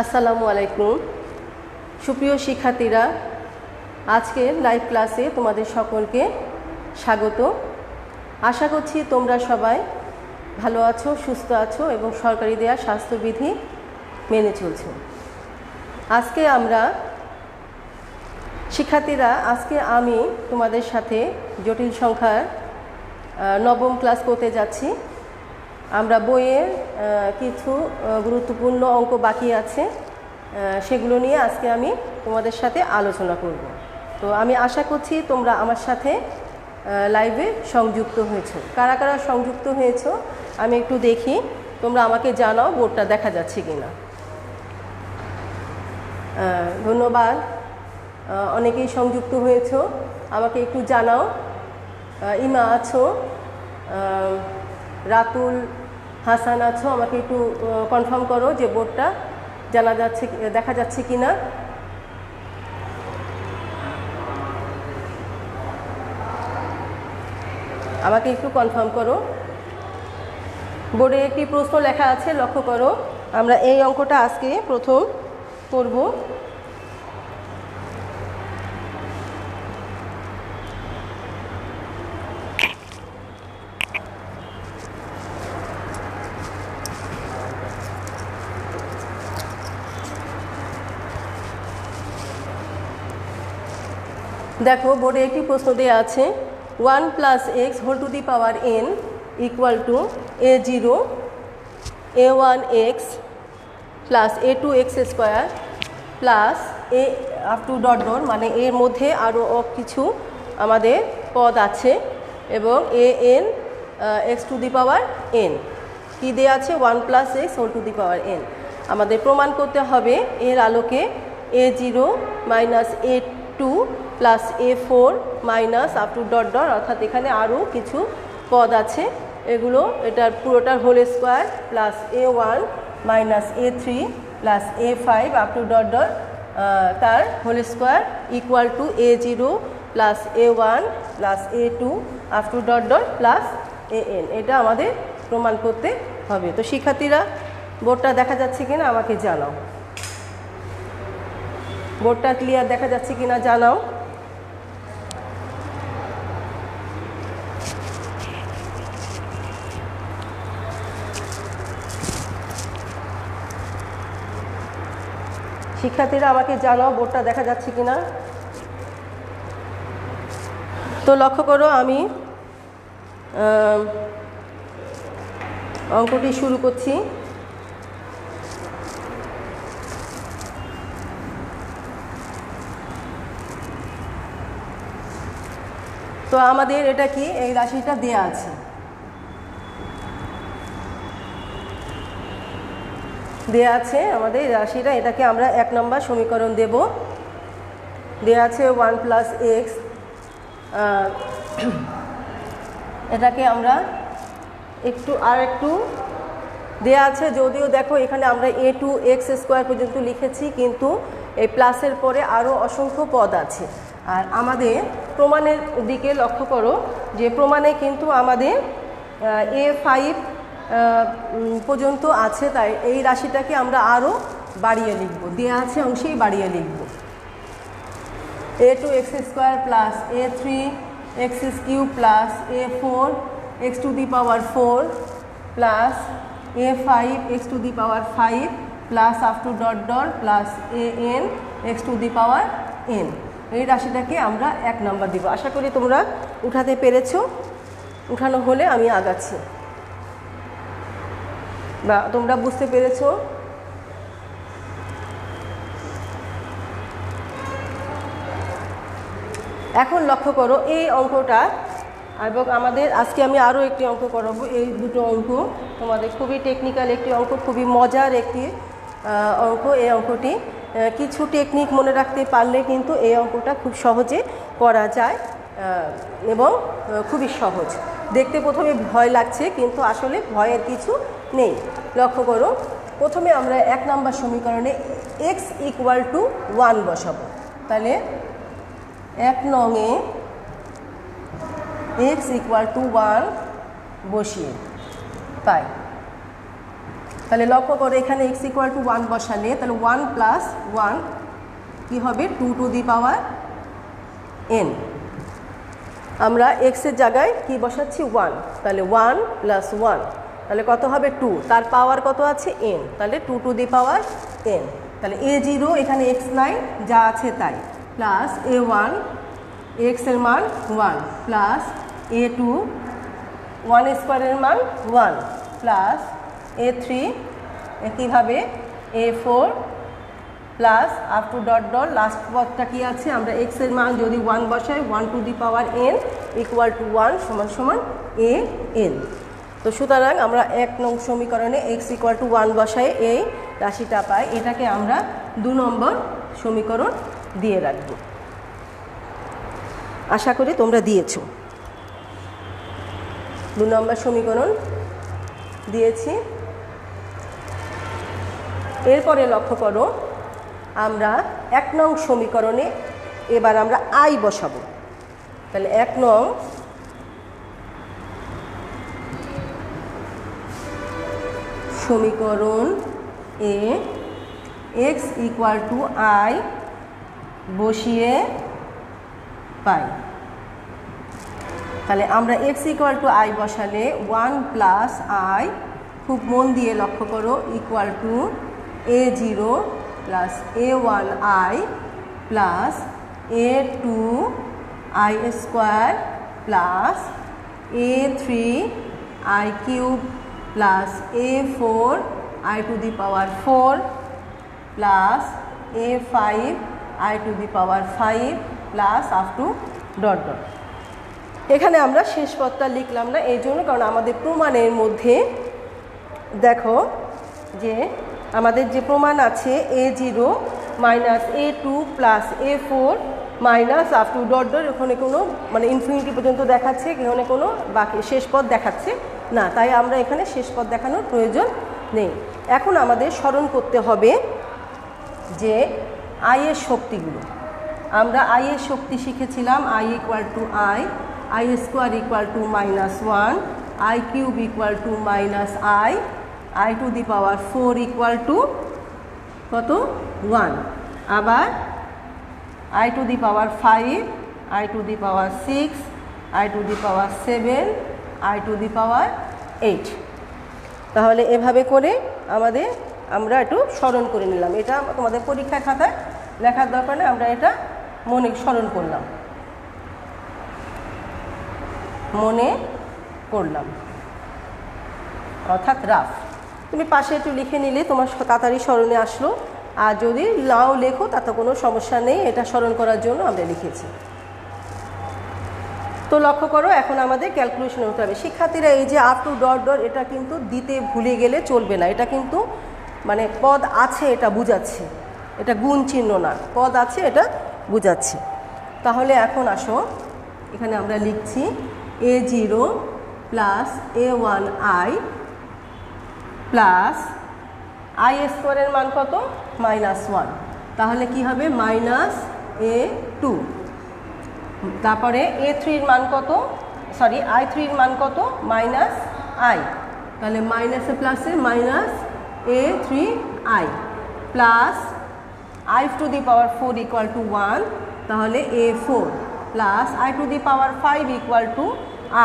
আসসালামু আলাইকুম সুপ্রিয় শিক্ষার্থীরা, আজকের লাইভ ক্লাসে তোমাদের সকলকে স্বাগত। আশা করছি তোমরা সবাই ভালো আছো, সুস্থ আছো এবং সরকারি দেয়া স্বাস্থ্যবিধি মেনে চলছো। আজকে আমি তোমাদের সাথে জটিল সংখ্যার নবম ক্লাস করতে যাচ্ছি। আমরা বইয়ের কিছু গুরুত্বপূর্ণ অঙ্ক বাকি আছে, সেগুলো নিয়ে আজকে আমি তোমাদের সাথে আলোচনা করব। তো আমি আশা করছি তোমরা আমার সাথে লাইভে সংযুক্ত হয়েছো। কারা কারা সংযুক্ত হয়েছো আমি একটু দেখি, তোমরা আমাকে জানাও বোর্ডটা দেখা যাচ্ছে কিনা। ধন্যবাদ, অনেকেই সংযুক্ত হয়েছো, আমাকে একটু জানাও। ইমা আছো, রাতুল হাসান আছো, আমাকে একটু কনফার্ম করো যে বোর্ডটা দেখা যাচ্ছে কিনা। আমাকে একটু কনফার্ম করো। বোর্ডে একটি প্রশ্ন লেখা আছে, লক্ষ্য করো। আমরা এই অঙ্কটা আজকে প্রথম করব। দেখো, বোর্ডে একটি প্রশ্ন দেওয়া আছে, 1 + x whole to the power n equal to a0 a1x plus a2x square plus a up to dot dot, মানে এর মধ্যে আরও কিছু আমাদের পদ আছে, এবং an x to the power n কী দেওয়া আছে, 1 + x whole to the power n। আমাদের প্রমাণ করতে হবে এর আলোকে a0 minus a2 plus a4 minus up to dot dot, অর্থাৎ এখানে আরও কিছু পদ আছে, এগুলো এটার পুরোটার whole square plus a1 minus a3 plus a5 up to dot dot তার whole square equal to a0 plus a1 plus a2 up to dot dot plus an। এটা আমাদের প্রমাণ করতে হবে। তো শিক্ষার্থীরা, বোর্ডটা দেখা যাচ্ছে কিনা আমাকে জানাও। বোর্ডটা ক্লিয়ার দেখা যাচ্ছে কিনা জানাও। শিক্ষার্থীরা আমাকে জানাও বোর্ডটা দেখা যাচ্ছে কিনা। তো লক্ষ্য করো, আমি অঙ্কটি শুরু করছি। তো আমাদের এটা কি, এই রাশিটা দেয়া আছে, আমাদের এই রাশিটা, এটাকে আমরা 1 নম্বর সমীকরণ দেব। দেয়া আছে 1 + x, এটাকে আমরা একটু দেয়া আছে, যদিও দেখো এখানে আমরা a2x স্কোয়ার পর্যন্ত লিখেছি, কিন্তু এই প্লাসের পরে আরও অসংখ্য পদ আছে। আর আমাদের প্রমাণের দিকে লক্ষ্য করো, যে প্রমাণে কিন্তু আমাদের a5 পর্যন্ত আছে, তাই এই রাশিটাকে আমরা আরও বাড়িয়ে লিখব, দেয়া আছে অংশেই বাড়িয়ে লিখব। a2x square plus a3x³ plus a4x two the power 4 plus a5x two the power 5 plus up to dot dot plus anx two the power n। এই রাশিটাকে আমরা 1 নম্বর দিব। আশা করি তোমরা উঠাতে পেরেছো। উঠানো হলে আমি আগাচ্ছি, বা তোমরা বুঝতে পেরেছো। এখন লক্ষ্য করো এই অঙ্কটা, এবং আমাদের আজকে আমি আরও একটি অঙ্ক করাবো। এই দুটো অঙ্ক তোমাদের খুবই টেকনিক্যাল একটি অঙ্ক, খুবই মজার একটি অঙ্ক। এই অঙ্কটি কিছু টেকনিক মনে রাখতে পারলে কিন্তু এই অঙ্কটা খুব সহজে করা যায়, এবং খুবই সহজ। দেখতে প্রথমে ভয় লাগছে, কিন্তু আসলে ভয়ের কিছু নেই। লক্ষ্য করো, প্রথমে আমরা 1 নম্বর সমীকরণে x ইকুয়াল টু 1 বসাবো। তাহলে 1 নংয়ে x ইকুয়াল টু 1 বসিয়ে পাই। তাহলে লক্ষ্য করে এখানে x ইকুয়াল টু 1 বসালে তাহলে 1 প্লাস 1 কী হবে 2 টু দি পাওয়ার n। আমরা x এর জায়গায় কি বসাচ্ছি 1, তাহলে 1 প্লাস 1 তাহলে কত হবে 2, তার পাওয়ার কত আছে n, তাহলে 2 টু দি পাওয়ার n। তাহলে a0 এখানে x নাই যা আছে তাই, প্লাস a1 x এর মান 1 প্লাস a2 1 স্কোয়ারের মান 1 প্লাস a3 একইভাবে a4 plus up to dot dot last পদটা কি আছে, আমরা x এর মান যদি 1 বসাই 1 two the power n equal to 1 সমান সমান a n। তো সুতরাং আমরা 1 নং সমীকরণে x ইকুয়াল টু 1 বসাই এই রাশিটা পাই, এটাকে আমরা 2 নম্বর সমীকরণ দিয়ে রাখব। আশা করি তোমরা দিয়েছো। 2 নম্বর সমীকরণ দিয়েছি। এরপরে লক্ষ্য করো আমরা 1 নং সমীকরণে এবার আমরা i বসাবো। তাহলে 1 নং সমীকরণ এ x ইকুয়াল টু i বসিয়ে পাই। তাহলে আমরা x ইকুয়াল টু i বসালে 1 প্লাস i, খুব মন দিয়ে লক্ষ্য করো, equal to a0 plus a1i plus a2i square plus a3i cube plus a4i two the power 4 plus a5i two the power 5 plus up to dot dot. এখানে আমরা শেষ পদটা লিখলাম না এই জন্য, কারণ আমাদের প্রমাণের মধ্যে দেখো যে আমাদের যে প্রমাণ আছে a0 minus a2 plus a4 minus up to dot dot, ওখানে কোনো মানে ইনফিনিটি পর্যন্ত দেখাচ্ছে, এখানে কোনো বাকি শেষ পদ দেখাচ্ছে না, তাই আমরা এখানে শেষ পদ দেখানোর প্রয়োজন নেই। এখন আমাদের স্মরণ করতে হবে যে i এর শক্তিগুলো। আমরা i এর শক্তি শিখেছিলাম i equal to i square equal to -1, i cube equal to -i, i to the power 4 equal to কত 1, আবার i to the power 5, i to the power 6, i to the power 7, i to the power 8। তাহলে এভাবে করে আমরা একটু স্মরণ করে নিলাম। এটা তোমাদের পরীক্ষা খাতায় লেখার দরকার নেই, আমরা এটা মনে স্মরণ করলাম, মনে করলাম, অর্থাৎ রাফ। তুমি পাশে একটু লিখে নিলে তোমার তাড়াতাড়ি স্মরণে আসলো, আর যদি নাও লেখো তাতে কোনো সমস্যা নেই, এটা স্মরণ করার জন্য আমরা লিখেছি। তো লক্ষ্য করো এখন আমাদের ক্যালকুলেশন হতে হবে। শিক্ষার্থীরা এই যে আপ টু ডট ডট এটা কিন্তু দিতে ভুলে গেলে চলবে না, এটা কিন্তু মানে পদ আছে এটা বুঝাচ্ছে, এটা গুণ চিহ্ন না, পদ আছে এটা বুঝাচ্ছে। তাহলে এখন আসো এখানে আমরা লিখছি a0 plus a1i plus i স্কোয়ারের মান কত -1, তাহলে কি হবে -a2, তারপরে a3-র মান কত, সরি i3-র মান কত -i, তাহলে মাইনাসে প্লাসে -a3i plus i to the power 4 equal to 1, তাহলে a4 plus i to the power 5 equal to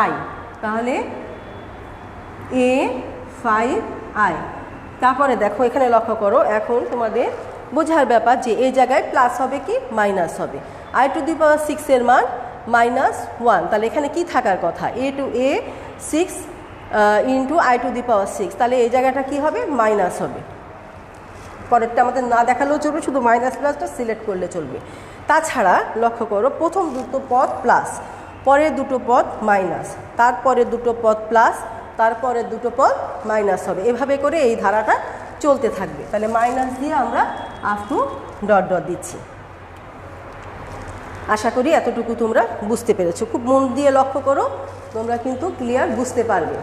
i, তাহলে a5i। তারপরে দেখো এখানে লক্ষ্য করো, এখন তোমাদের বোঝার ব্যাপার যে এই জায়গায় প্লাস হবে কি মাইনাস হবে। i টু দি পাওয়ার 6 এর মান -1, তাহলে এখানে কি থাকার কথা a6 into i to the power 6, তাহলে এই জায়গাটা কি হবে মাইনাস হবে। পরেরটা আমাদের না দেখালেও চলবে, শুধু মাইনাস প্লাসটা সিলেক্ট করলে চলবে। তাছাড়া লক্ষ্য করো প্রথম দুটো পদ প্লাস, পরের দুটো পদ মাইনাস, তারপরে দুটো পদ প্লাস, তারপরে দুটো পদ মাইনাস হবে, এভাবে করে এই ধারাটা চলতে থাকবে। তাহলে মাইনাস দিয়ে আমরা আপ টু ডট ডট দিচ্ছি। আশা করি এতটুকু তোমরা বুঝতে পেরেছো। খুব মন দিয়ে লক্ষ্য করো, তোমরা কিন্তু ক্লিয়ার বুঝতে পারবে।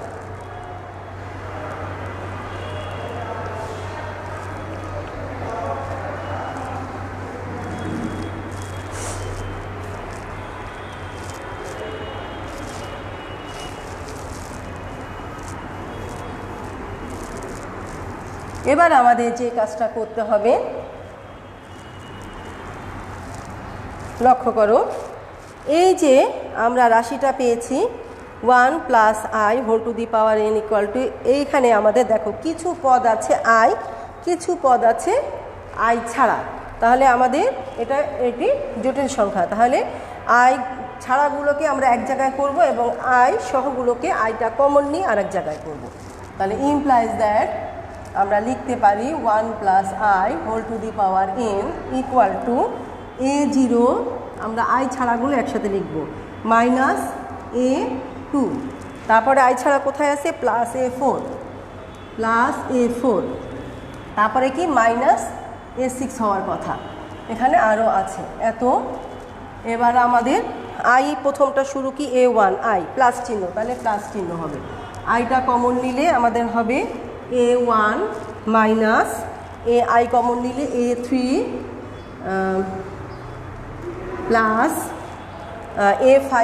এবার আমাদের যে কাজটা করতে হবে, লক্ষ্য করো, এই যে আমরা রাশিটা পেয়েছি 1 plus i whole to the power n equal to, এইখানে আমাদের দেখো কিছু পদ আছে আই, কিছু পদ আছে আই ছাড়া। তাহলে আমাদের এটি জটিল সংখ্যা। তাহলে আই ছাড়াগুলোকে আমরা এক জায়গায় করব এবং আই সহগুলোকে আইটা কমন নিয়ে আরেক জায়গায় করব। তাহলে ইমপ্লাইজ দ্যাট আমরা লিখতে পারি 1 plus i whole to the power n equal to A0, আমরা আই ছাড়াগুলো একসাথে লিখব, মাইনাস A2, তারপরে আই ছাড়া কোথায় আছে, প্লাস A4, তারপরে কি মাইনাস A6 হওয়ার কথা, এখানে আরও আছে এত। এবার আমাদের আই প্রথমটা শুরু কি A1, আই প্লাস চিহ্ন, তাহলে প্লাস চিহ্ন হবে। আইটা কমন নিলে আমাদের হবে A1 মাইনাস আই কমন নিলে A3 প্লাস A5,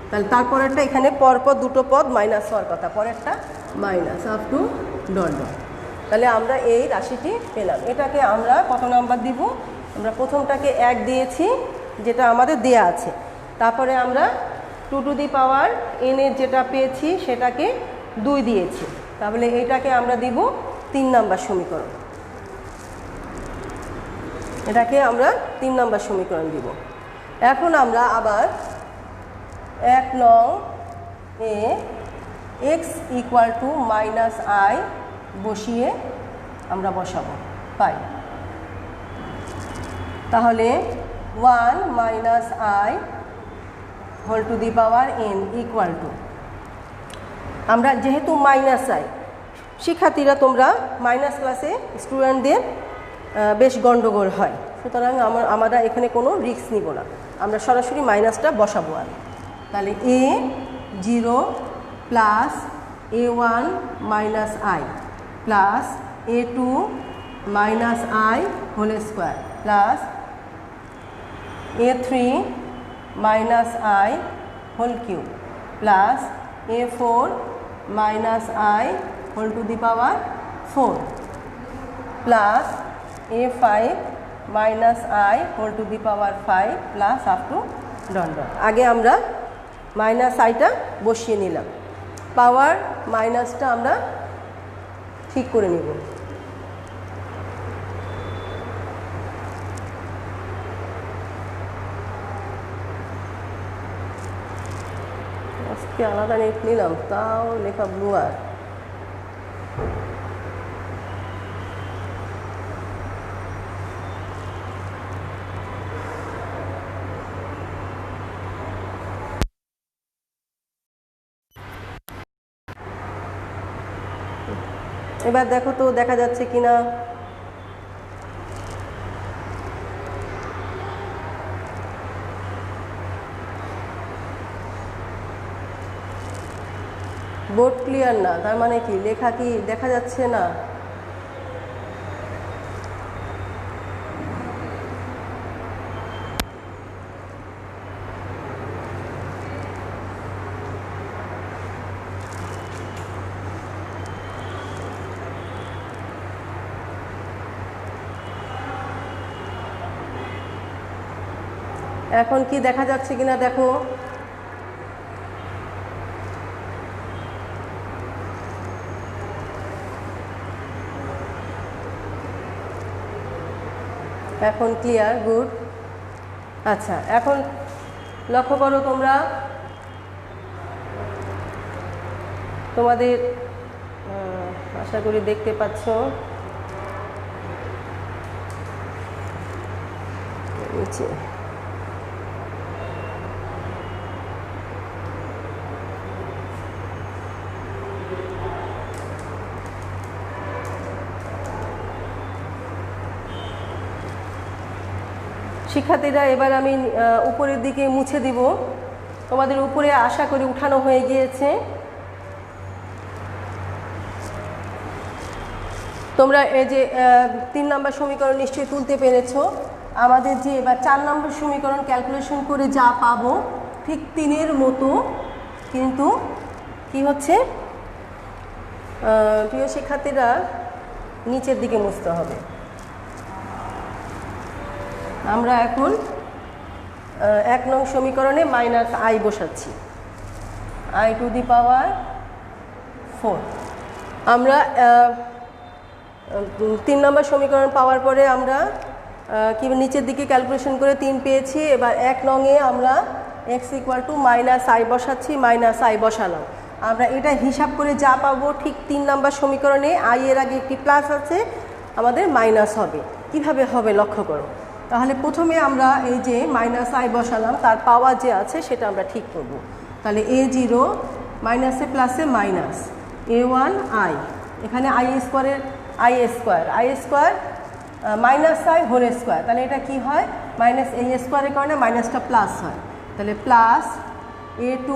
তাহলে তারপরেরটা এখানে পরপর দুটো পদ মাইনাস হওয়ার কথা, পরেরটা মাইনাস আপ টু ডট। তাহলে আমরা এই রাশিটি পেলাম। এটাকে আমরা কত নাম্বার দিব, আমরা প্রথমটাকে 1 দিয়েছি যেটা আমাদের দেয়া আছে, তারপরে আমরা 2 টু দি পাওয়ার এন এর যেটা পেয়েছি সেটাকে 2 দিয়েছি, তাহলে এইটাকে আমরা দিব 3 নাম্বার সমীকরণ, এটাকে আমরা 3 নাম্বার সমীকরণ দিব। এখন আমরা আবার 1 নং এ x equal to minus i বসিয়ে আমরা বসাবো, পাই। তাহলে 1 minus i whole to the power n equal to, আমরা যেহেতু মাইনাস আই, শিক্ষার্থীরা তোমরা মাইনাস ক্লাসে স্টুডেন্টদের বেশ গণ্ডগোল হয়, সুতরাং আমরা এখানে কোনো রিস্ক নিব না, আমরা সরাসরি মাইনাসটা বসাবো। আর তাহলে A0 plus A1 minus i plus A2 minus i whole square plus A3 minus i whole cube plus A4 minus i whole to the power 4 plus A5 minus i whole to the power 5 plus up to dot dot. আগে আমরা minus আইটা বসিয়ে নিলাম, পাওয়ার মাইনাসটা আমরা ঠিক করে নিব। আজকে আলাদা নেট নিলাম, তাও লেখা ব্লু। আর এবার দেখো তো দেখা যাচ্ছে কিনা, বোর্ড ক্লিয়ার না, তার মানে কি লেখা কি দেখা যাচ্ছে না? এখন কি দেখা যাচ্ছে কিনা দেখো। এখন ক্লিয়ার, গুড। আচ্ছা, এখন লক্ষ্য করো তোমরা, তোমাদের আশা করি দেখতে পাচ্ছ নিচে। শিক্ষার্থীরা এবার আমি উপরের দিকে মুছে দিব, তোমাদের উপরে আশা করি উঠানো হয়ে গিয়েছে। তোমরা এই যে 3 নম্বর সমীকরণ নিশ্চয়ই তুলতে পেরেছো। আমাদের যে এবার 4 নম্বর সমীকরণ ক্যালকুলেশন করে যা পাবো ঠিক 3-এর মতো, কিন্তু কি হচ্ছে প্রিয় শিক্ষার্থীরা, নিচের দিকে মুছতে হবে। আমরা এখন 1 নং সমীকরণে মাইনাস আই বসাচ্ছি, আই টু দি পাওয়ার 4। আমরা 3 নম্বর সমীকরণ পাওয়ার পরে আমরা কি নিচের দিকে ক্যালকুলেশন করে 3 পেয়েছি। এবার 1 নংয়ে আমরা x equal to minus I বসাচ্ছি, মাইনাস আই বসালাম। আমরা এটা হিসাব করে যা পাবো ঠিক 3 নম্বর সমীকরণে আই এর আগে একটি প্লাস আছে, আমাদের মাইনাস হবে। কিভাবে হবে লক্ষ্য করো। তাহলে প্রথমে আমরা এই যে মাইনাস আই বসালাম, তার পাওয়ার যে আছে সেটা আমরা ঠিক করব। তাহলে a0 মাইনাসে প্লাসে মাইনাস a1 আই, এখানে আই স্কোয়ারের i square minus i whole square, তাহলে এটা কি হয় মাইনাস a স্কোয়ারের কারণে মাইনাসটা প্লাস হয়, তাহলে প্লাস a2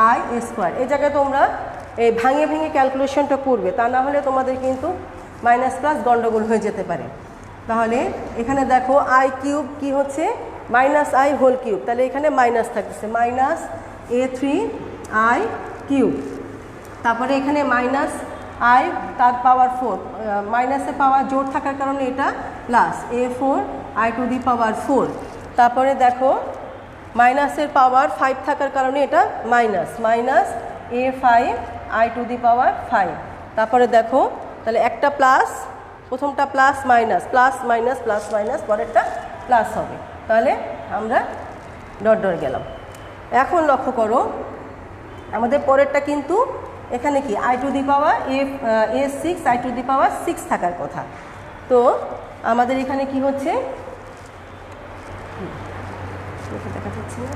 আই স্কোয়ার। এই জায়গায় তোমরা এই ভেঙে ক্যালকুলেশনটা করবে, তা না হলে তোমাদের কিন্তু মাইনাস প্লাস গন্ডগোল হয়ে যেতে পারে। তাহলে এখানে দেখো আই কিউব কি হচ্ছে মাইনাস আই হোল কিউব, তাহলে এখানে মাইনাস থাকতেছে মাইনাস a3 আই কিউব। তারপরে এখানে মাইনাস আই তার পাওয়ার 4, মাইনাসে পাওয়ার জোর থাকার কারণে এটা plus a4 i to the power 4। তারপরে দেখো মাইনাসের পাওয়ার 5 থাকার কারণে এটা minus a5 i to the power 5। তারপরে দেখো তাহলে একটা প্লাস, প্রথমটা প্লাস মাইনাস পরেরটা প্লাস হবে, তাহলে আমরা ডট গেলাম। এখন লক্ষ্য করো আমাদের পরেরটা কিন্তু এখানে কি i to the power a6 i to the power 6 থাকার কথা। তো আমাদের এখানে কি হচ্ছে দেখা যাচ্ছে না,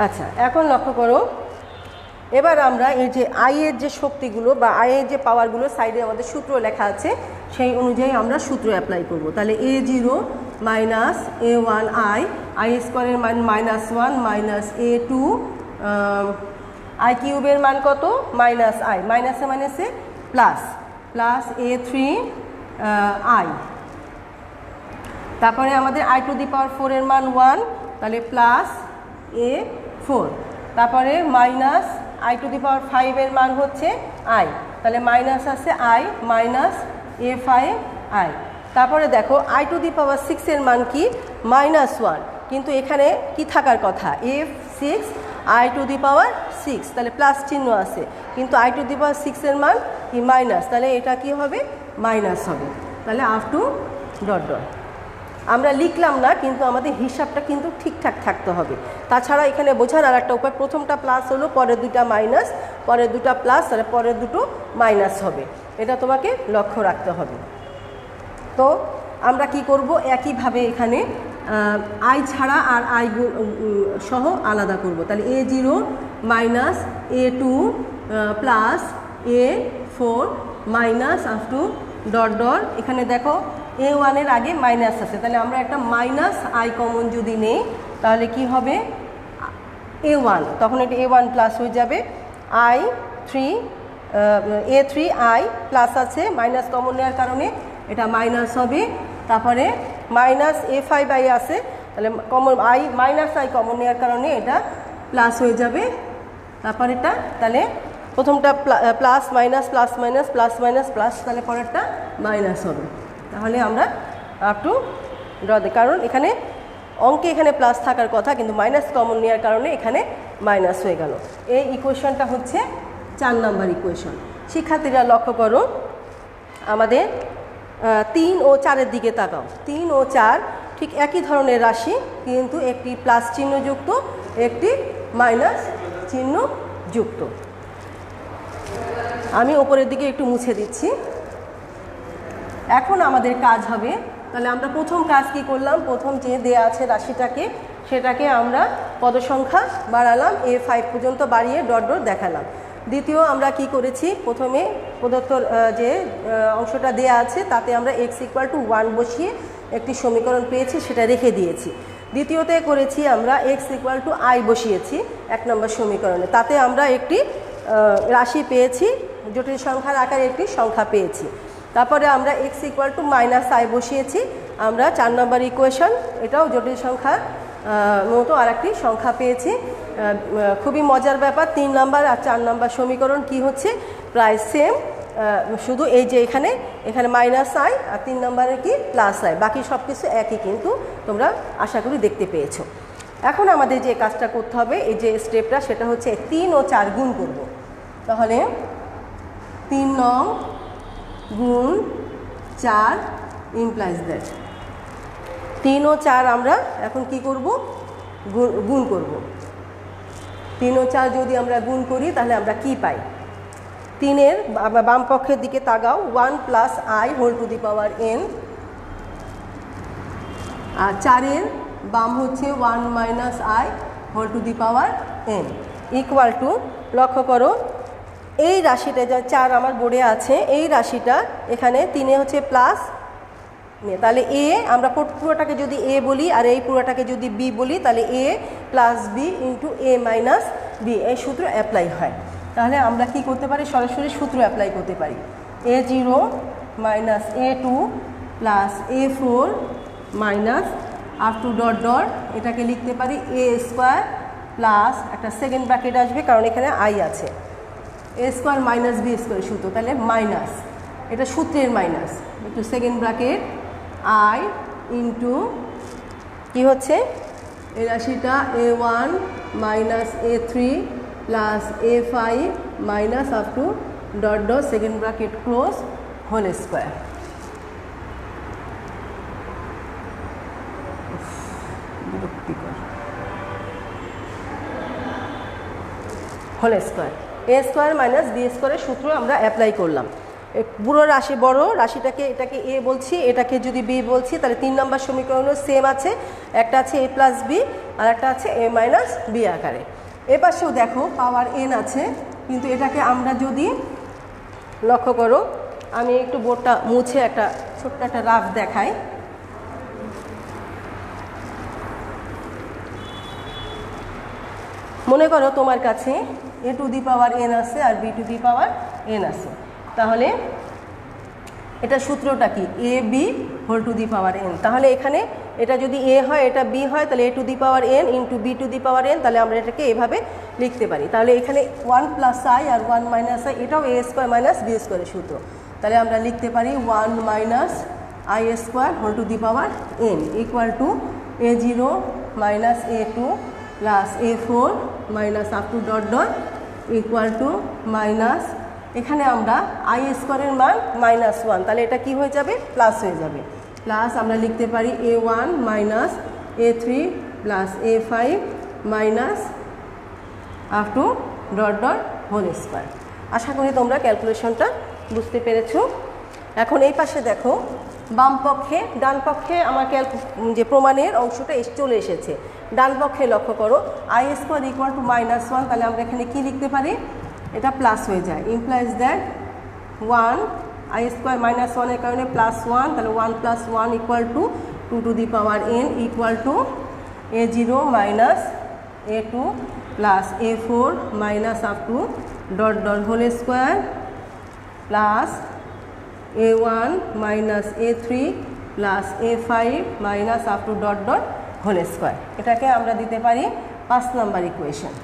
আচ্ছা এখন লক্ষ্য করো এবার আমরা এই যে আই এর যে শক্তিগুলো বা আই এর যে পাওয়ারগুলো সাইডে আমাদের সূত্র লেখা আছে সেই অনুযায়ী আমরা সূত্র অ্যাপ্লাই করব। তাহলে a0 মাইনাস a1 আই স্কোয়ারের মান -1 মাইনাস a2 আই কিউবের মান কত মাইনাস আই, মাইনাসে প্লাস a3 আই। তারপরে আমাদের আই টু দি পাওয়ার 4 এর মান 1, তাহলে প্লাস a4। তারপরে minus I to the power 5 এর মান হচ্ছে আই, তাহলে মাইনাস আছে আই মাইনাস a5 আই। তারপরে দেখো আই টু দি পাওয়ার 6 এর মান কি -1, কিন্তু এখানে কি থাকার কথা a6 i to the power 6, তাহলে প্লাস চিহ্ন আছে, কিন্তু আই টু দি পাওয়ার 6 এর মান কি মাইনাস, তাহলে এটা কি হবে মাইনাস হবে। তাহলে আপ টু ডট আমরা লিখলাম না, কিন্তু আমাদের হিসাবটা কিন্তু ঠিকঠাক থাকতে হবে। তাছাড়া এখানে বোঝার আর একটা উপায়, প্রথমটা প্লাস হলো পরের দুটা মাইনাস, পরের দুটা প্লাস, তাহলে পরের দুটো মাইনাস হবে, এটা তোমাকে লক্ষ্য রাখতে হবে। তো আমরা কি করব একইভাবে এখানে আই ছাড়া আর আই সহ আলাদা করব। তাহলে a0 minus a2 plus a4 minus up to dot এখানে দেখো a1 এর আগে মাইনাস আছে, তাহলে আমরা একটা মাইনাস আই কমন যদি নেই তাহলে কি হবে a1, তখন এটা a1 প্লাস হয়ে যাবে a3 আই প্লাস আছে, মাইনাস কমন নেওয়ার কারণে এটা মাইনাস হবে। তারপরে মাইনাস a5 আই আছে, তাহলে common I minus I common নেওয়ার কারণে এটা প্লাস হয়ে যাবে। তারপরে এটা তাহলে প্রথমটা প্লাস মাইনাস প্লাস, তাহলে পরেরটা মাইনাস হবে। তাহলে আমরা আপ টু ডট, কারণ এখানে অঙ্কে এখানে প্লাস থাকার কথা, কিন্তু মাইনাস কমন নেওয়ার কারণে এখানে মাইনাস হয়ে গেল। এই ইকুয়েশনটা হচ্ছে 4 নাম্বার ইকুয়েশন। শিক্ষার্থীরা লক্ষ্য করো আমাদের 3 ও 4-এর দিকে তাকাও। 3 ও 4 ঠিক একই ধরনের রাশি, কিন্তু একটি প্লাস চিহ্ন যুক্ত, একটি মাইনাস চিহ্ন যুক্ত। আমি ওপরের দিকে একটু মুছে দিচ্ছি। এখন আমাদের কাজ হবে, তাহলে আমরা প্রথম কাজ কি করলাম, প্রথম যে দেয়া আছে রাশিটাকে সেটাকে আমরা পদসংখ্যা বাড়ালাম, a5 পর্যন্ত বাড়িয়ে ডট দেখালাম। দ্বিতীয় আমরা কি করেছি, প্রথমে প্রদত্ত যে অংশটা দেয়া আছে তাতে আমরা x = 1 বসিয়ে একটি সমীকরণ পেয়েছি, সেটা রেখে দিয়েছি। দ্বিতীয়তে করেছি আমরা x = i বসিয়েছি 1 নম্বর সমীকরণে, তাতে আমরা একটি রাশি পেয়েছি, জটিল সংখ্যার আকারে একটি সংখ্যা পেয়েছি। তারপরে আমরা x = -i বসিয়েছি আমরা 4 নম্বর ইকুয়েশন, এটাও জটিল সংখ্যার মতো আরেকটি সংখ্যা পেয়েছি। খুবই মজার ব্যাপার, 3 নাম্বার আর 4 নাম্বার সমীকরণ কি হচ্ছে, প্রায় সেম, শুধু এই যে এখানে মাইনাস আই আর 3 নাম্বারে কি প্লাস আই, বাকি সব কিছু একই, কিন্তু তোমরা আশা করি দেখতে পেয়েছো। এখন আমাদের যে কাজটা করতে হবে, এই যে স্টেপটা, সেটা হচ্ছে 3 ও 4 গুণ করব। তাহলে 3 নং গুণ 4 ইমপ্লাইজ দ্যাট 3 ও 4 আমরা এখন কি করব, গুণ করব। 3 ও 4 যদি আমরা গুণ করি তাহলে আমরা কি পাই, 3-এর বাম পক্ষের দিকে তাকাও, 1 plus i whole to the power n, আর 4-এর বাম হচ্ছে 1 minus i whole to the power n equal to, লক্ষ্য করো এই রাশিটা যা 4 আমার বোর্ডে আছে, এই রাশিটা এখানে 3-এ হচ্ছে প্লাস, তাহলে এ আমরা পুরোটাকে যদি এ বলি আর এই পুরোটাকে যদি বি বলি, তাহলে এ প্লাস বি ইন্টু এ মাইনাস বি, এই সূত্র অ্যাপ্লাই হয়। তাহলে আমরা কি করতে পারি, সরাসরি সূত্র অ্যাপ্লাই করতে পারি, a0 minus a2 plus a4 minus up to dot dot, এটাকে লিখতে পারি এ স্কোয়ার প্লাস একটা সেকেন্ড ব্র্যাকেট আসবে কারণ এখানে আই আছে, a square minus b square সূত্র, তাহলে মাইনাস, এটা সূত্রের মাইনাস, একটু সেকেন্ড ব্র্যাকেট আই ইন্টু কী হচ্ছে এই রাশিটা a1 minus a3 plus a5 minus up to dot dot second bracket close whole square. Whole square, a square minus b স্কোয়ারের সূত্র আমরা অ্যাপ্লাই করলাম। পুরো রাশি, বড় রাশিটাকে এটাকে এ বলছি, এটাকে যদি বি বলছি, তাহলে 3 নম্বর সমীকরণও সেম আছে, একটা আছে এ প্লাস বি আর একটা আছে এ মাইনাস বি আকারে। এ পাশেও দেখো পাওয়ার এন আছে, কিন্তু এটাকে আমরা যদি লক্ষ্য করো, আমি একটু বোর্ডটা মুছে একটা ছোট্ট একটা রাফ দেখাই। মনে করো তোমার কাছে এ টু দি পাওয়ার এন আছে আর b to the power n আছে, তাহলে এটা সূত্রটা কি, a b whole to the power n. তাহলে এখানে এটা যদি এ হয়, এটা বি হয়, তাহলে a to the power n into b to the power n, তাহলে আমরা এটাকে এভাবে লিখতে পারি। তাহলে এখানে 1 প্লাস আই আর 1 মাইনাস আই, এটাও এ স্কোয়ার মাইনাস বি স্কোয়ারের সূত্র, তাহলে আমরা লিখতে পারি 1 minus i square whole to the power n equal to a0 minus a2 plus a4 minus up to dot dot equal to minus, এখানে আমরা আই স্কোয়ারের মান -1, তাহলে এটা কি হয়ে যাবে, প্লাস হয়ে যাবে, প্লাস আমরা লিখতে পারি a1 minus a3 plus a5 minus up to dot dot whole square. আশা করি তোমরা ক্যালকুলেশনটা বুঝতে পেরেছো। এখন এই পাশে দেখো, বাম পক্ষে ডান পক্ষে আমার যে প্রমাণের অংশটা চলে এসেছে, ডান পক্ষে লক্ষ্য করো আই স্কোয়ার ইকুয়াল টু -1, তাহলে আমরা এখানে কি লিখতে পারি, এটা প্লাস হয়ে যায়, ইমপ্লাইজ দ্যাট 1 আই স্কোয়ার -1 কারণে +1, তাহলে 1 + 1 equal to 2 to the power n equal to a0 minus a2 plus a4 minus up to dot dot whole square plus a1 minus a3 plus a5 minus up to dot dot whole square. এটাকে আমরা দিতে পারি 5 নম্বর equation.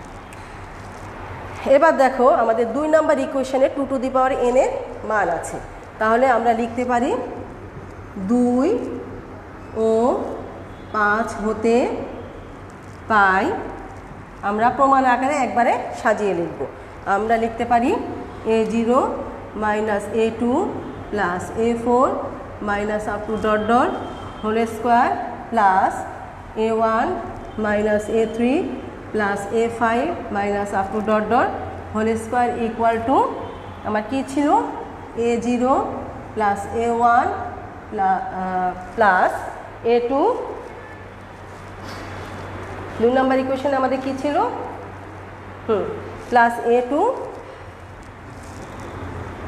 এবার দেখো আমাদের 2 নম্বর ইকুয়েশনে 2 to the power n এর মান আছে, তাহলে আমরা লিখতে পারি 2 ও 5 হতে পাই, আমরা প্রমাণ আকারে একবারে সাজিয়ে লিখব। আমরা লিখতে পারি a0 minus a2 plus a4 minus up to dot dot whole square plus a1 minus a3 plus a5 minus up to dot dot whole square equal to আমার কী ছিল, a0 plus a1 plus a2, 2 নম্বর equation আমাদের কী ছিল, plus a2,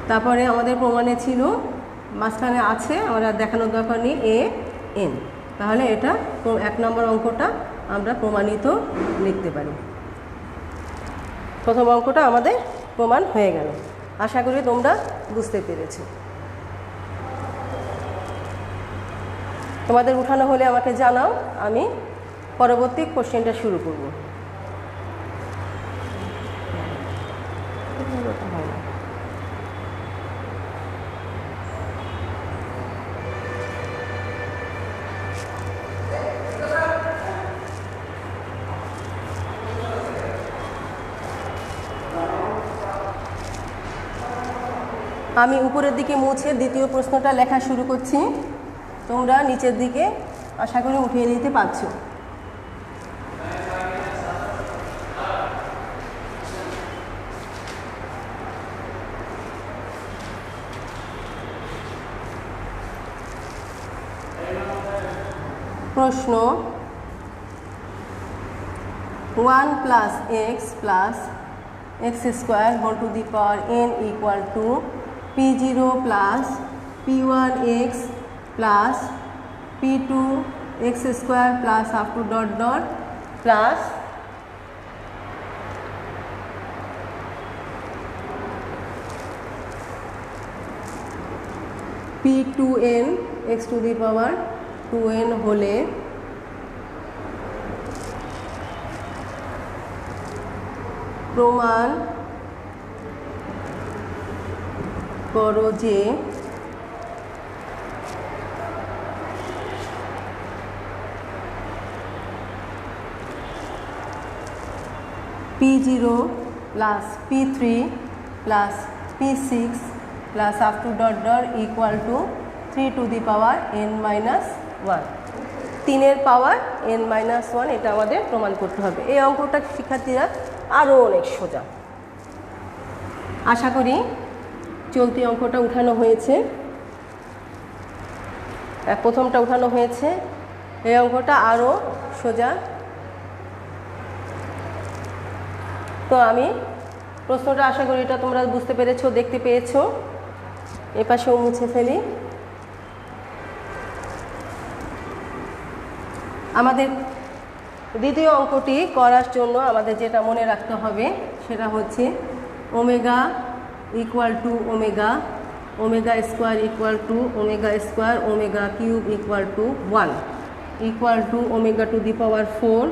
তারপরে আমাদের প্রমাণে ছিল মাঝখানে আছে, আমরা দেখানোর দরকার নেই an, তাহলে এটা 1 নম্বর অঙ্কটা আমরা প্রমাণিত লিখতে পারি। প্রথম অঙ্কটা আমাদের প্রমাণ হয়ে গেল। আশা করি তোমরা বুঝতে পেরেছো। তোমাদের উঠানো হলে আমাকে জানাও, আমি পরবর্তী কোশ্চেনটা শুরু করব। আমি উপরের দিকে মুছে দ্বিতীয় প্রশ্নটা লেখা শুরু করছি, তোমরা নিচের দিকে আশা করি উঠিয়ে নিতে পারছো। প্রশ্ন 1 plus x plus x square whole to the power n equal to p0 plus p1 x plus p2 x square plus up to dot dot plus p2n x to the power 2n হলে প্রমাণ করো যে p0 plus p3 plus p6 plus up to dot dot equal to 3 to the power n minus 1, 3-এর power n minus 1, এটা আমাদের প্রমাণ করতে হবে। এই অঙ্কটা শিক্ষার্থীরা আরও অনেক সোজা। আশা করি চলতি অঙ্কটা উঠানো হয়েছে, প্রথমটা উঠানো হয়েছে, এই অঙ্কটা আরও সোজা। তো আমি প্রশ্নটা আশা করি এটা তোমরা বুঝতে পেরেছো, দেখতে পেয়েছো। এপাশেও মুছে ফেলি। আমাদের দ্বিতীয় অঙ্কটি করার জন্য আমাদের যেটা মনে রাখতে হবে সেটা হচ্ছে omega equal to omega, omega square equal to omega square omega cube equal to 1 equal to omega to the power 4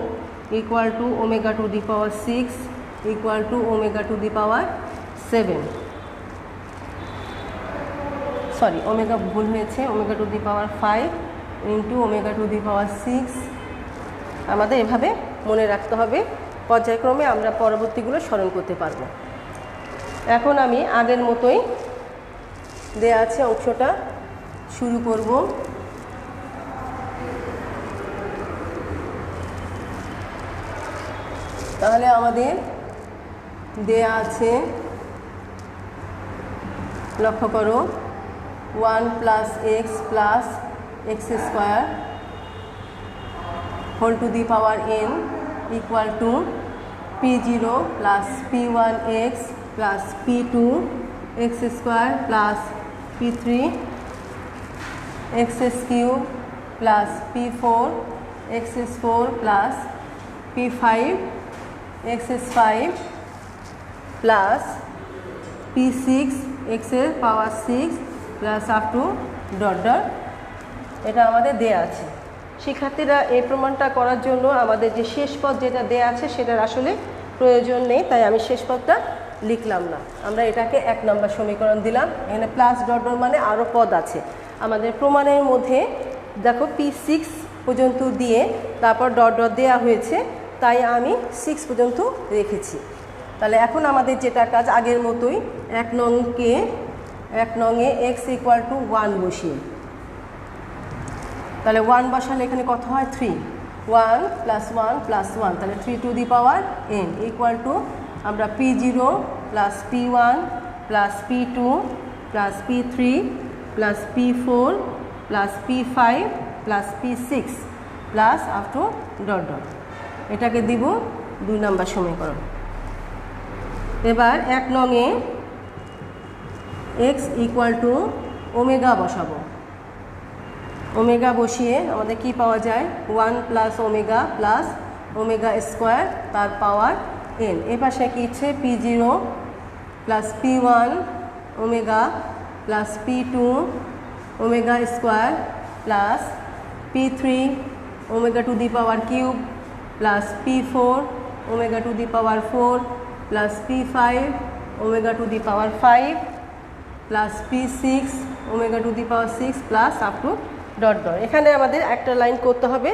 equal to omega to the power 6 equal to omega to the power 7, sorry omega ভুল হয়েছে, omega to the power 5 into omega to the power 6। আমাদের এভাবে মনে রাখতে হবে, পর্যায়ক্রমে আমরা পরবর্তীগুলো স্মরণ করতে পারব। এখন আমি আগের মতোই দেয়া আছে অংশটা শুরু করব। তাহলে আমাদের দেয়া আছে, লক্ষ্য করো, 1 plus x plus x square whole to the power n equal to p0 plus p1 x plus p2 x square plus p3 x cube plus p4 x 4 plus p5 x 5 plus p6 এক্সের power 6 plus up to dot dot. এটা আমাদের দেয়া আছে। শিক্ষার্থীরা এই প্রমাণটা করার জন্য আমাদের যে শেষ পদ যেটা দেয়া আছে সেটার আসলে প্রয়োজন নেই, তাই আমি শেষ পদটা লিখলাম না। আমরা এটাকে 1 নম্বর সমীকরণ দিলাম। এখানে প্লাস ডট ডট মানে আরও পদ আছে। আমাদের প্রমাণের মধ্যে দেখো p6 পর্যন্ত দিয়ে তারপর ডট ডট দেওয়া হয়েছে, তাই আমি 6 পর্যন্ত রেখেছি। তাহলে এখন আমাদের যেটা কাজ আগের মতোই 1 নংয়ে x ইকুয়াল টু 1 বসিয়ে, তাহলে 1 বসালে এখানে কত হয় 3, 1 প্লাস 1 প্লাস 1, তাহলে 3 to the power n equal to আমরা p0 plus p1 plus p2 plus p3 plus p4 plus p5 plus p6 plus up to dot dot, এটাকে দিব 2 নম্বর সমীকরণ। এবার 1 নংয়ে x ইকুয়াল টু ওমেগা বসাবো। ওমেগা বসিয়ে আমাদের কি পাওয়া যায় 1 প্লাস ওমেগা স্কোয়ার তার পাওয়ার n। এ পাশে কি ইচ্ছে p0 plus p1 omega plus p2 omega square plus p3 omega to the power cube plus p4 omega to the power 4 plus p5 omega to the power 5 plus p6 omega to the power 6 plus up to dot dot. এখানে আমাদের একটা line করতে হবে,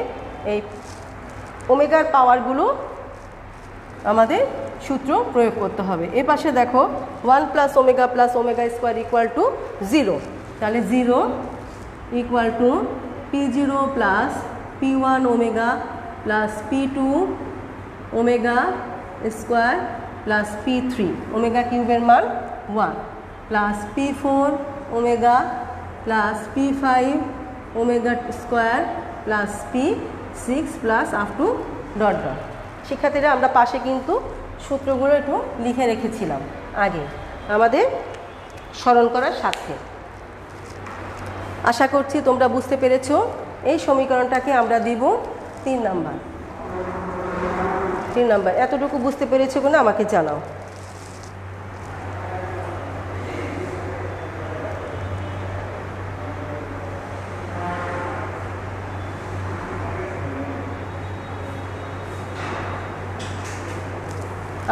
এই ওমেগার পাওয়ারগুলো আমাদের সূত্র প্রয়োগ করতে হবে। এ পাশে দেখো 1 plus omega square equal two 0, তাহলে 0 equal to p0 plus p1 omega plus p2 omega square plus p3 omega কিউবের মান 1 plus p4 omega plus p5 omega square plus p6 plus up to dot dot. শিক্ষার্থীরা আমরা পাশে কিন্তু সূত্রগুলো একটু লিখে রেখেছিলাম আগে আমাদের স্মরণ করার সাথে। আশা করছি তোমরা বুঝতে পেরেছো। এই সমীকরণটাকে আমরা দিব 3 নাম্বার। এতটুকু বুঝতে পেরেছো কিনা আমাকে জানাও।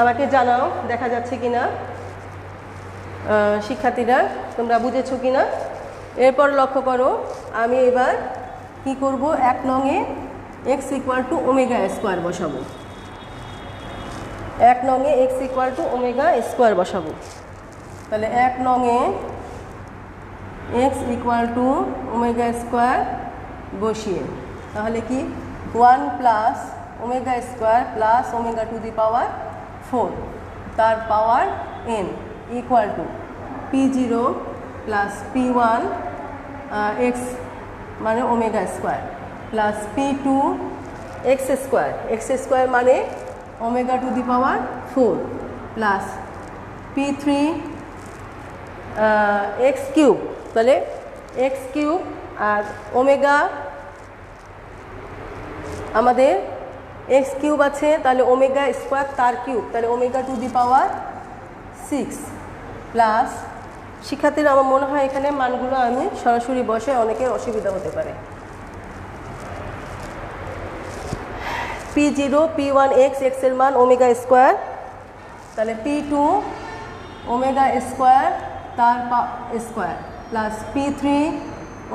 আমাকে জানাও দেখা যাচ্ছে কিনা শিক্ষার্থীরা, তোমরা বুঝেছো কিনা। এরপর লক্ষ্য করো, আমি এবার কি করব, 1 নংয়ে x equal to omega square বসাবো। 1 নংয়ে x equal to omega square বসাবো। তাহলে 1 নংয়ে x equal to omega square বসিয়ে তাহলে কি 1 plus omega square plus omega to the power 4 তার power n equal to p0 plus p1 x মানে omega square plus p2 x square মানে omega to the power 4 plus p3 x cube, তাহলে x cube আর omega আমাদের x cube আছে, তাহলে omega square তার cube, তাহলে omega to the power 6 plus শিক্ষার্থীরা আমার মনে হয় এখানে মানগুলো আমি সরাসরি বসে অনেকের অসুবিধা হতে পারে। p0 p1 x এর মান ওমেগা স্কোয়ার, তাহলে p2 ওমেগা স্কোয়ার তার square plus p3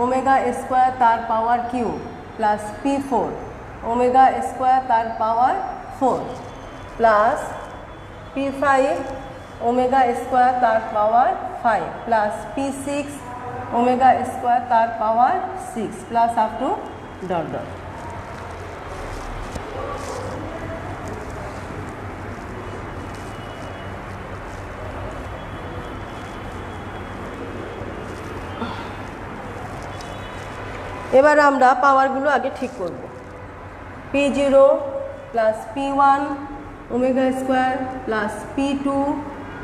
omega square তার power cube plus p4 omega square তার power 4 plus p5 omega square তার পাওয়ার 5 প্লাস p6 ওমেগা স্কোয়ার তার পাওয়ার 6 plus up to dot dot. এবার আমরা পাওয়ারগুলো আগে ঠিক করব। p0 plus p1 omega square plus p2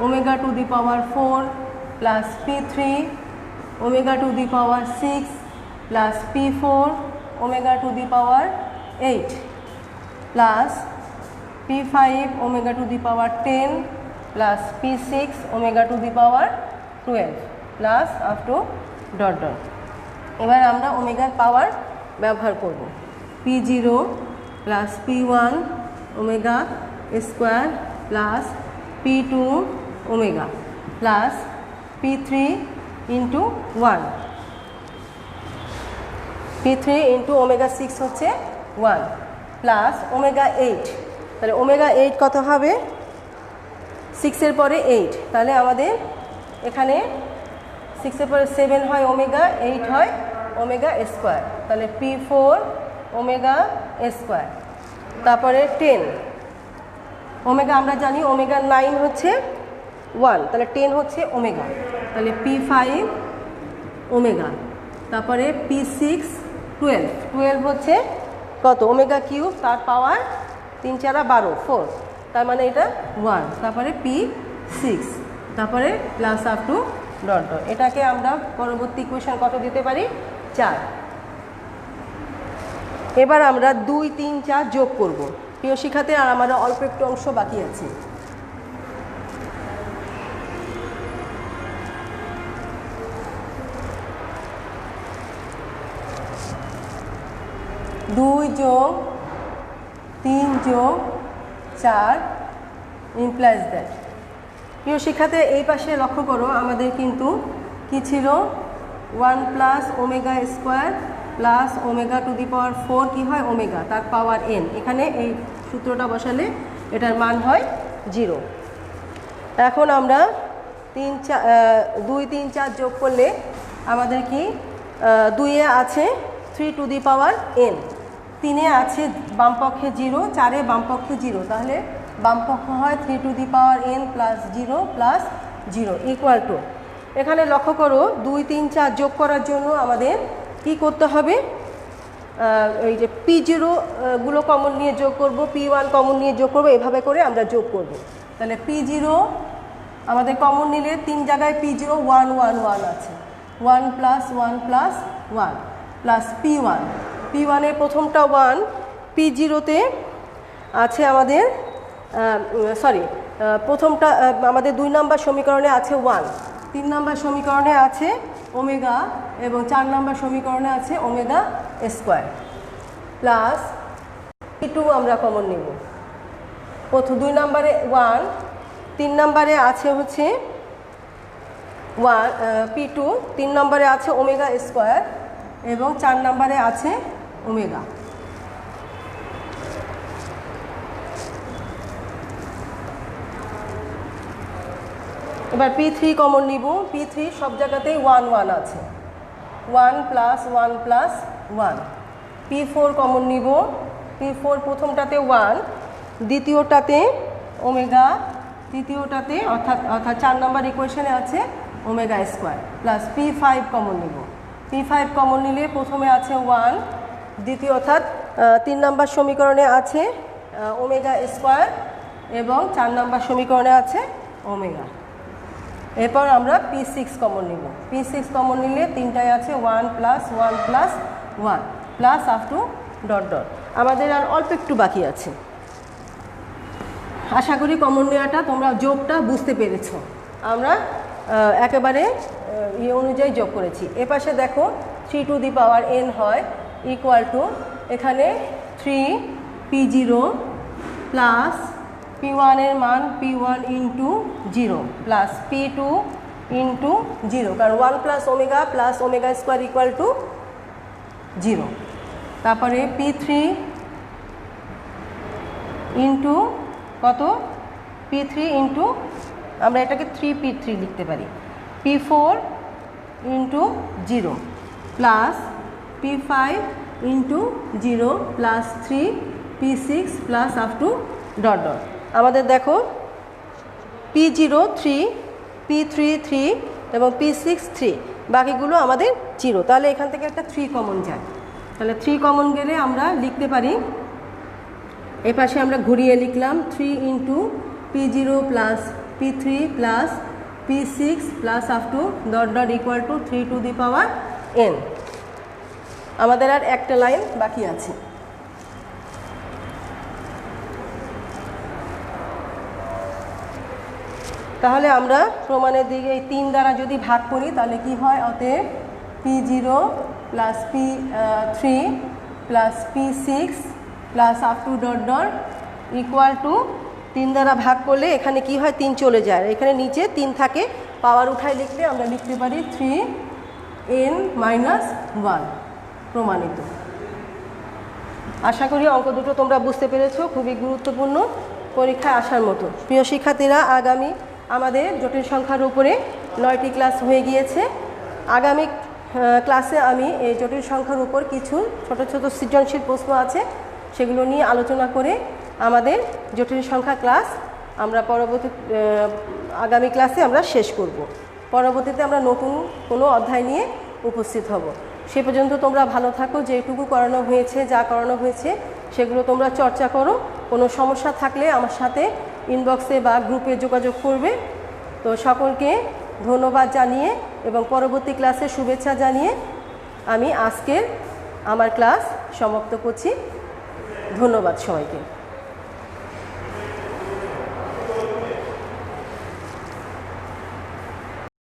omega to the power 4 plus p3 omega to the power 6 plus p4 omega to the power 8 plus p5 omega to the power 10 plus p6 omega to the power 12 plus up to dot dot. এবার আমরা ওমেগার পাওয়ার ব্যবহার করব। p0 plus p1 omega square plus p2 omega plus p3 into 1, p3 into omega 6 হচ্ছে 1 plus omega 8, তাহলে omega 8 কত হবে 6 এর পরে 8, তাহলে আমাদের এখানে 6 এর পরে 7 হয় ওমেগা, 8 হয় ওমেগা স্কোয়ার, তাহলে p4 ওমেগা স্কোয়ার, তারপরে 10 ওমেগা আমরা জানি ওমেগা 9 হচ্ছে 1, তাহলে 10 হচ্ছে ওমেগা, তাহলে p5 ওমেগা, তারপরে p6 12 হচ্ছে কত ওমেগা কিউব তার পাওয়ার 3 4 12 4, তার মানে এটা 1, তারপরে p6, তারপরে plus up to dot dot. এটাকে আমরা পরবর্তী ইকুয়েশন কত দিতে পারি 4। এবার আমরা 2 3 4 যোগ করব প্রিয় শিক্ষার্থী, আর আমাদের অল্প একটু অংশ বাকি আছে। 2 যোগ 3 যোগ 4 ইমপ্লাইজ দ্যাট। প্রিয় শিক্ষার্থী, এই পাশে লক্ষ্য করো, আমাদের কিন্তু কি ছিল, 1 plus omega square plus omega to the power 4 কী হয়, ওমেগা তার পাওয়ার n। এখানে এই সূত্রটা বসালে এটার মান হয় 0। এখন আমরা 2 3 4 যোগ করলে আমাদের কি 2-এ আছে 3 টু দি পাওয়ার n, 3-এ আছে বামপক্ষে 0, 4-এ বামপক্ষে 0, তাহলে বামপক্ষ হয় 3 to the power n plus 0 plus 0 equal to, এখানে লক্ষ্য করো 2 3 4 যোগ করার জন্য আমাদের কি করতে হবে, এই যে P0 গুলো কমন নিয়ে যোগ করব, P1 কমন নিয়ে যোগ করব, এভাবে করে আমরা যোগ করব। তাহলে P0 আমাদের কমন নিলে 3 জায়গায় P0 1 1 1 আছে, 1 প্লাস 1 প্লাস 1 প্লাস P1, P1-এর প্রথমটা 1, P0-তে আছে আমাদের প্রথমটা আমাদের 2 নম্বর সমীকরণে আছে 1, 3 নম্বর সমীকরণে আছে ওমেগা এবং 4 নম্বর সমীকরণে আছে ওমেগা স্কোয়ার প্লাস P2 আমরা কমন নেব। প্রথম 2 নম্বরে 1, 3 নম্বরে আছে হচ্ছে P2, 3 নম্বরে আছে ওমেগা স্কোয়ার এবং 4 নম্বরে আছে ওমেগা। এবার P3 কমন নিব, P3 সব জায়গাতেই 1 1 আছে, 1 প্লাস 1 প্লাস 1। P4 কমন নিব, P4 প্রথমটাতে 1, দ্বিতীয়টাতে ওমেগা, তৃতীয়টাতে অর্থাৎ 4 নম্বর ইকুয়েশনে আছে omega square plus P5 common নিব। P5 কমন নিলে প্রথমে আছে 1, দ্বিতীয় অর্থাৎ 3 নম্বর সমীকরণে আছে ওমেগা স্কোয়ার এবং 4 নম্বর সমীকরণে আছে ওমেগা। এরপর আমরা P6 কমন নিব, P6 কমন নিলে 3টায় আছে 1 plus 1 plus 1 plus up to dot dot. আমাদের আর অল্প একটু বাকি আছে। আশা করি কমন নেওয়াটা তোমরা যোগটা বুঝতে পেরেছো। আমরা একেবারে অনুযায়ী যোগ করেছি। এপাশে দেখো 3 টু দি পাওয়ার n হয় ইকুয়াল টু, এখানে 3 P0 প্লাস P1 এর মান P1 into 0 plus P2 into 0, কারণ 1 plus omega plus omega square equal two 0। তারপরে P3 ইন্টু কত, P3 ইন্টু, আমরা এটাকে 3P3 লিখতে পারি, P4 into 0 plus P5 into 0 plus 3P6 plus up to dot dot. আমাদের দেখো P0 3, P3 3 এবং P6 3, বাকিগুলো আমাদের 0, তাহলে এখান থেকে একটা 3 কমন যায়। তাহলে 3 কমন গেলে আমরা লিখতে পারি, এপাশে আমরা ঘুরিয়ে লিখলাম 3 into P0 plus P3 plus P6 plus up to dot dot equal to 3 to the power n। আমাদের আর একটা লাইন বাকি আছে। তাহলে আমরা প্রমাণের দিকে এই 3 দ্বারা যদি ভাগ করি তাহলে কি হয়, অতএব P0 plus P3 plus P6 plus up to dot dot equal to 3 দ্বারা ভাগ করলে এখানে কি হয়, 3 চলে যায়, এখানে নিচে 3 থাকে, পাওয়ার উঠায় লিখলে আমরা লিখতে পারি 3n-1 প্রমাণিত। আশা করি অঙ্ক দুটো তোমরা বুঝতে পেরেছো, খুবই গুরুত্বপূর্ণ, পরীক্ষায় আসার মতো। প্রিয় শিক্ষার্থীরা, আগামী আমাদের জটিল সংখ্যার উপরে 9টি ক্লাস হয়ে গিয়েছে। আগামী ক্লাসে আমি এই জটিল সংখ্যার উপর কিছু ছোট ছোট সৃজনশীল প্রশ্ন আছে, সেগুলো নিয়ে আলোচনা করে আমাদের জটিল সংখ্যা ক্লাস আমরা আগামী ক্লাসে আমরা শেষ করব। পরবর্তীতে আমরা নতুন কোনো অধ্যায় নিয়ে উপস্থিত হব। সে পর্যন্ত তোমরা ভালো থাকো, যেটুকু করানো হয়েছে, যা করানো হয়েছে সেগুলো তোমরা চর্চা করো। কোনো সমস্যা থাকলে আমার সাথে ইনবক্সে বা গ্রুপে যোগাযোগ করবে। তো সকলকে ধন্যবাদ জানিয়ে এবং পরবর্তী ক্লাসে শুভেচ্ছা জানিয়ে আমি আজকের আমার ক্লাস সমাপ্ত করছি। ধন্যবাদ সবাইকে।